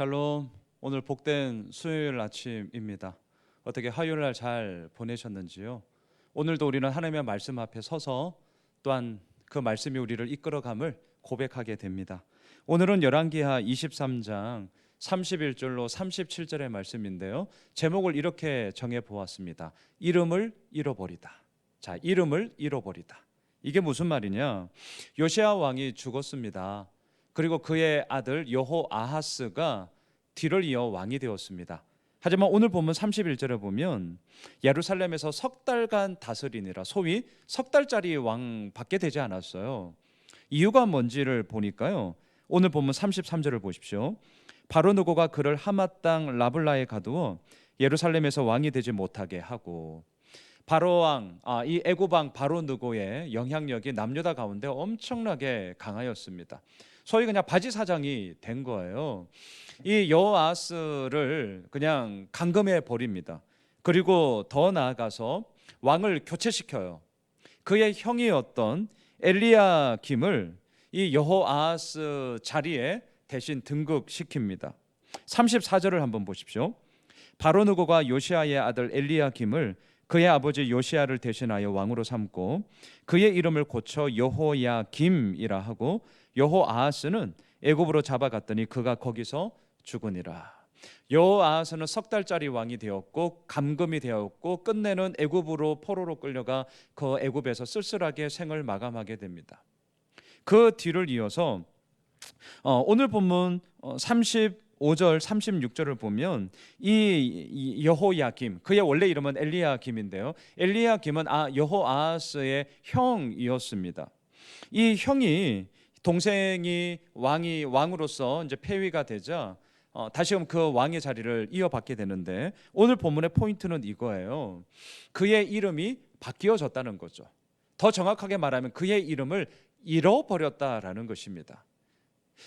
샬롬. 오늘 복된 수요일 아침입니다. 어떻게 화요일날 잘 보내셨는지요? 오늘도 우리는 하나님의 말씀 앞에 서서 또한 그 말씀이 우리를 이끌어감을 고백하게 됩니다. 오늘은 열왕기하 23장 31절로 37절의 말씀인데요, 제목을 이렇게 정해 보았습니다. 이름을 잃어버리다. 자, 이름을 잃어버리다. 이게 무슨 말이냐? 요시야 왕이 죽었습니다. 그리고 그의 아들 여호아하스가 뒤를 이어 왕이 되었습니다. 하지만 오늘 본문 31절에 보면 예루살렘에서 석 달간 다스리니라, 소위 석 달짜리 왕밖에 되지 않았어요. 이유가 뭔지를 보니까요, 오늘 본문 33절을 보십시오. 바로 느고가 그를 하맛 땅 라블라에 가두어 예루살렘에서 왕이 되지 못하게 하고, 바로 왕, 이 애굽 왕 바로 느고의 영향력이 남유다 가운데 엄청나게 강하였습니다. 소위 그냥 바지 사장이 된 거예요. 이 여호아스를 그냥 감금해 버립니다. 그리고 더 나아가서 왕을 교체시켜요. 그의 형이었던 엘리야김을 이 여호아스 자리에 대신 등극시킵니다. 34절을 한번 보십시오. 바로 느고가 요시아의 아들 엘리야김을 그의 아버지 요시아를 대신하여 왕으로 삼고 그의 이름을 고쳐 여호야김이라 하고, 여호아하스는 애굽으로 잡아갔더니 그가 거기서 죽으니라. 여호아하스는 석 달짜리 왕이 되었고 감금이 되었고 끝내는 애굽으로 포로로 끌려가 그 애굽에서 쓸쓸하게 생을 마감하게 됩니다. 그 뒤를 이어서 오늘 본문 35절 36절을 보면 이 여호야김, 그의 원래 이름은 엘리야김인데요, 엘리야김은 여호아하스의 형이었습니다. 이 형이, 동생이 왕으로서 이제 폐위가 되자 다시금 그 왕의 자리를 이어받게 되는데, 오늘 본문의 포인트는 이거예요. 그의 이름이 바뀌어졌다는 거죠. 더 정확하게 말하면 그의 이름을 잃어버렸다라는 것입니다.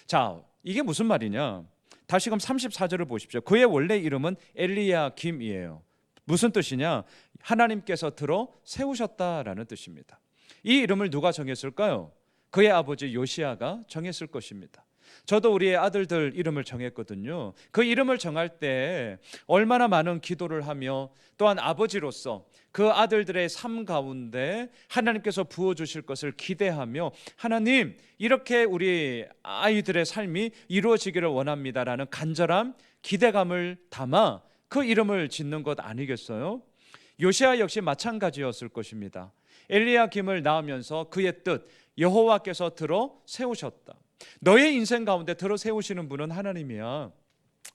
자, 이게 무슨 말이냐? 다시금 34절을 보십시오. 그의 원래 이름은 엘리야김이에요. 무슨 뜻이냐? 하나님께서 들어 세우셨다라는 뜻입니다. 이 이름을 누가 정했을까요? 그의 아버지 요시아가 정했을 것입니다. 저도 우리의 아들들 이름을 정했거든요. 그 이름을 정할 때 얼마나 많은 기도를 하며, 또한 아버지로서 그 아들들의 삶 가운데 하나님께서 부어주실 것을 기대하며, 하나님, 이렇게 우리 아이들의 삶이 이루어지기를 원합니다라는 간절한 기대감을 담아 그 이름을 짓는 것 아니겠어요? 요시아 역시 마찬가지였을 것입니다. 엘리야김을 낳으면서 그의 뜻, 여호와께서 들어 세우셨다. 너의 인생 가운데 들어 세우시는 분은 하나님이야.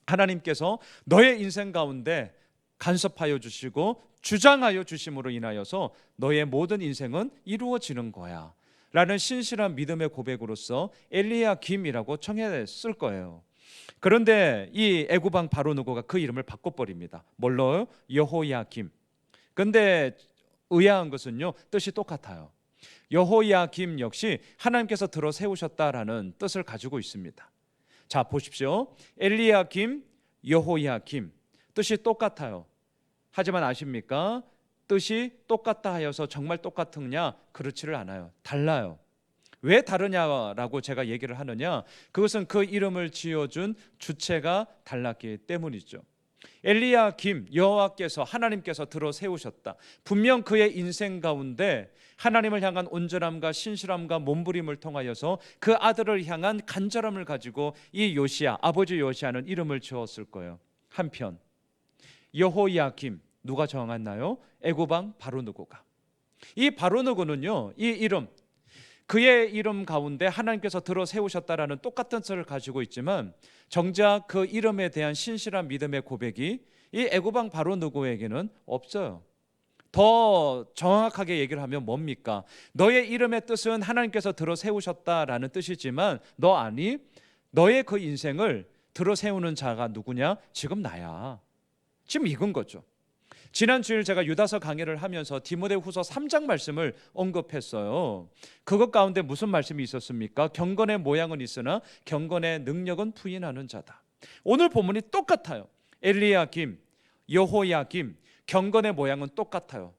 하나님께서 너의 인생 가운데 간섭하여 주시고 주장하여 주심으로 인하여서 너의 모든 인생은 이루어지는 거야 라는 신실한 믿음의 고백으로서 엘리야김이라고 청했을 거예요. 그런데 이 애굽 왕 바로 느고가 그 이름을 바꿔버립니다. 뭘로요? 여호야김. 근데 의아한 것은요, 뜻이 똑같아요. 여호야김 역시 하나님께서 들어 세우셨다라는 뜻을 가지고 있습니다. 자, 보십시오. 엘리야김, 여호야김, 뜻이 똑같아요. 하지만 아십니까? 뜻이 똑같다 하여서 정말 똑같으냐? 그렇지를 않아요. 달라요. 왜 다르냐라고 제가 얘기를 하느냐? 그것은 그 이름을 지어준 주체가 달랐기 때문이죠. 엘리야김, 여호와께서, 하나님께서 들어 세우셨다. 분명 그의 인생 가운데 하나님을 향한 온전함과 신실함과 몸부림을 통하여서 그 아들을 향한 간절함을 가지고 이 요시아, 아버지 요시아는 이름을 지었을 거예요. 한편 여호야김, 누가 정했나요? 애굽 왕 바로 느고가. 이 바로 느고는요, 이 이름, 그의 이름 가운데 하나님께서 들어 세우셨다라는 똑같은 뜻을 가지고 있지만 정작 그 이름에 대한 신실한 믿음의 고백이 이 애굽 왕 바로 느고에게는 없어요. 더 정확하게 얘기를 하면 뭡니까? 너의 이름의 뜻은 하나님께서 들어 세우셨다라는 뜻이지만 너 아니? 너의 그 인생을 들어 세우는 자가 누구냐? 지금 나야. 지금 이건 거죠. 지난 주일 제가 유다서 강의를 하면서 디모데후서 3장 말씀을 언급했어요. 그것 가운데 무슨 말씀이 있었습니까? 경건의 모양은 있으나 경건의 능력은 부인하는 자다. 오늘 본문이 똑같아요. 엘리야김, 여호야김, 경건의 모양은 똑같아요.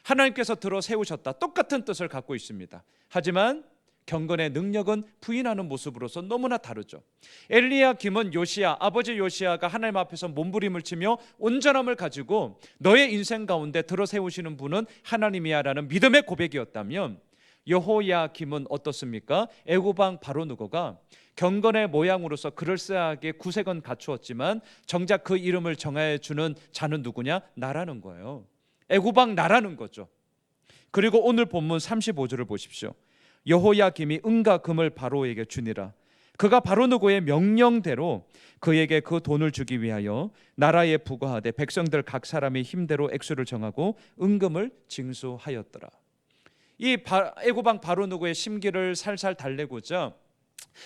하나님께서 들어 세우셨다. 똑같은 뜻을 갖고 있습니다. 하지만 경건의 능력은 부인하는 모습으로서 너무나 다르죠. 엘리야김은 요시야, 아버지 요시야가 하나님 앞에서 몸부림을 치며 온전함을 가지고 너의 인생 가운데 들어 세우시는 분은 하나님이야라는 믿음의 고백이었다면, 여호야김은 어떻습니까? 애굽 왕 바로 누고가 경건의 모양으로서 그럴싸하게 구색은 갖추었지만 정작 그 이름을 정하여 주는 자는 누구냐? 나라는 거예요. 애굽 왕 나라는 거죠. 그리고 오늘 본문 35절을 보십시오. 여호야김이 은과 금을 바로에게 주니라. 그가 바로 누구의 명령대로 그에게 그 돈을 주기 위하여 나라에 부과하되 백성들 각 사람의 힘대로 액수를 정하고 은금을 징수하였더라. 이 애굽 왕 바로 누구의 심기를 살살 달래고자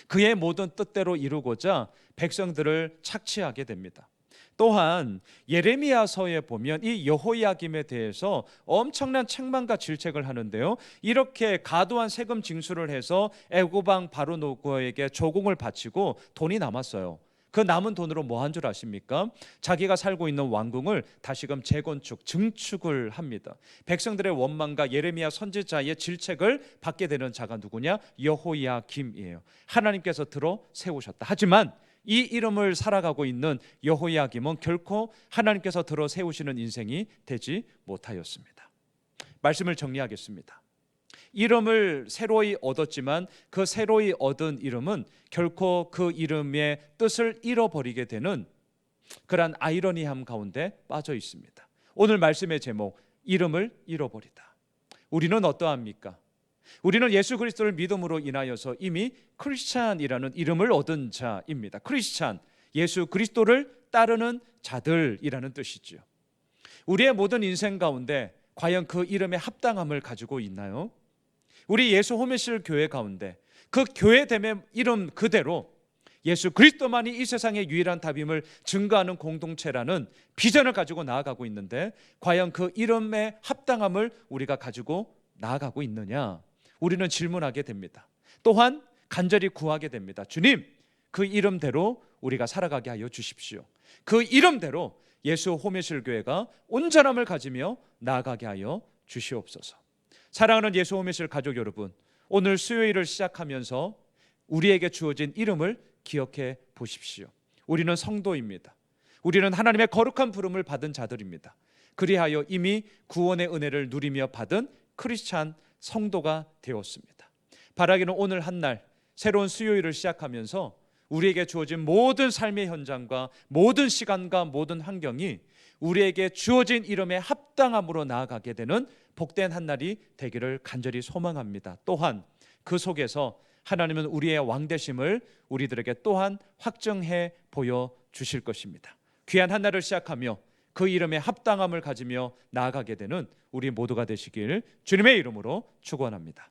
그의 모든 뜻대로 이루고자 백성들을 착취하게 됩니다. 또한 예레미야서에 보면 이 여호야김에 대해서 엄청난 책망과 질책을 하는데요, 이렇게 과도한 세금 징수를 해서 애굽 왕 바로 누고에게 조공을 바치고 돈이 남았어요. 그 남은 돈으로 뭐 한 줄 아십니까? 자기가 살고 있는 왕궁을 다시금 재건축, 증축을 합니다. 백성들의 원망과 예레미야 선지자의 질책을 받게 되는 자가 누구냐? 여호야김이에요. 하나님께서 들어 세우셨다. 하지만 이 이름을 살아가고 있는 여호야김은 결코 하나님께서 들어 세우시는 인생이 되지 못하였습니다. 말씀을 정리하겠습니다. 이름을 새로이 얻었지만 그 새로이 얻은 이름은 결코 그 이름의 뜻을 잃어버리게 되는 그러한 아이러니함 가운데 빠져 있습니다. 오늘 말씀의 제목, 이름을 잃어버리다. 우리는 어떠합니까? 우리는 예수 그리스도를 믿음으로 인하여서 이미 크리스찬이라는 이름을 얻은 자입니다. 크리스찬, 예수 그리스도를 따르는 자들이라는 뜻이죠. 우리의 모든 인생 가운데 과연 그 이름의 합당함을 가지고 있나요? 우리 예수 호메실 교회 가운데 그 교회됨의 이름 그대로 예수 그리스도만이 이 세상의 유일한 답임을 증거하는 공동체라는 비전을 가지고 나아가고 있는데, 과연 그 이름의 합당함을 우리가 가지고 나아가고 있느냐? 우리는 질문하게 됩니다. 또한 간절히 구하게 됩니다. 주님, 그 이름대로 우리가 살아가게 하여 주십시오. 그 이름대로 예수 호메실 교회가 온전함을 가지며 나아가게 하여 주시옵소서. 사랑하는 예수 호메실 가족 여러분, 오늘 수요일을 시작하면서 우리에게 주어진 이름을 기억해 보십시오. 우리는 성도입니다. 우리는 하나님의 거룩한 부름을 받은 자들입니다. 그리하여 이미 구원의 은혜를 누리며 받은 크리스찬 성도가 되었습니다. 바라기는 오늘 한 날 새로운 수요일을 시작하면서 우리에게 주어진 모든 삶의 현장과 모든 시간과 모든 환경이 우리에게 주어진 이름의 합당함으로 나아가게 되는 복된 한 날이 되기를 간절히 소망합니다. 또한 그 속에서 하나님은 우리의 왕되심을 우리들에게 또한 확증해 보여주실 것입니다. 귀한 한 날을 시작하며 그 이름의 합당함을 가지며 나아가게 되는 우리 모두가 되시길 주님의 이름으로 축원합니다.